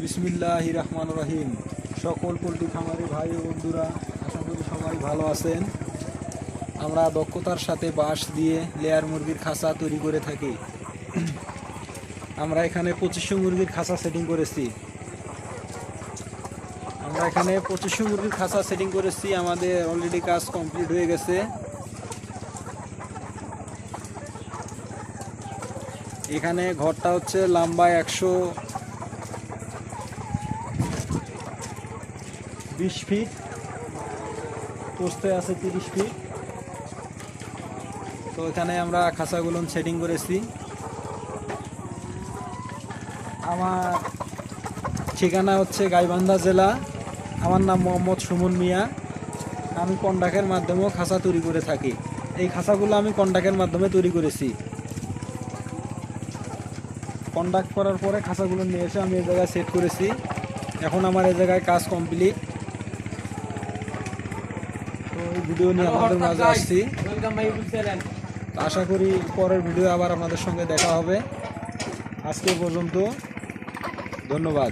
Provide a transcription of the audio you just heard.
বিসমিল্লাহির রহমানির রহিম। সকল পোল্ট্রি খামারি ভাই ও বন্ধুরা, আশা করি সবাই ভালো আছেন। আমরা দক্ষতার সাথে বাঁশ দিয়ে লেয়ার মুরগির খাঁচা তৈরি করে থাকি। আমরা এখানে 2500 মুরগির খাঁচা সেটিং করেছি। আমাদের অলরেডি কাজ কমপ্লিট হয়ে গেছে। এখানে ঘরটা হচ্ছে লম্বা 120 ফিট, পোস্তে আছে 30 ফিট। তো এখানে আমরা খাঁচাগুলো সেটিং করেছি। আমার ঠিকানা হচ্ছে গাইবান্ধা জেলা। আমার নাম মোহাম্মদ সুমন মিয়া। আমি কন্ডাকের মাধ্যমেও খাঁচা তৈরি করে থাকি। এই খাঁচাগুলো আমি কন্ডাকের মাধ্যমে তৈরি করেছি। কন্ডাক্ট করার পরে খাঁচাগুলো নিয়ে এসে আমি এই জায়গায় সেট করেছি। এখন আমার এই জায়গায় কাজ কমপ্লিট। তো এই ভিডিও নিয়ে আপনাদের মাঝে আসছি। আশা করি পরের ভিডিও আবার আপনাদের সঙ্গে দেখা হবে। আজকে পর্যন্ত ধন্যবাদ।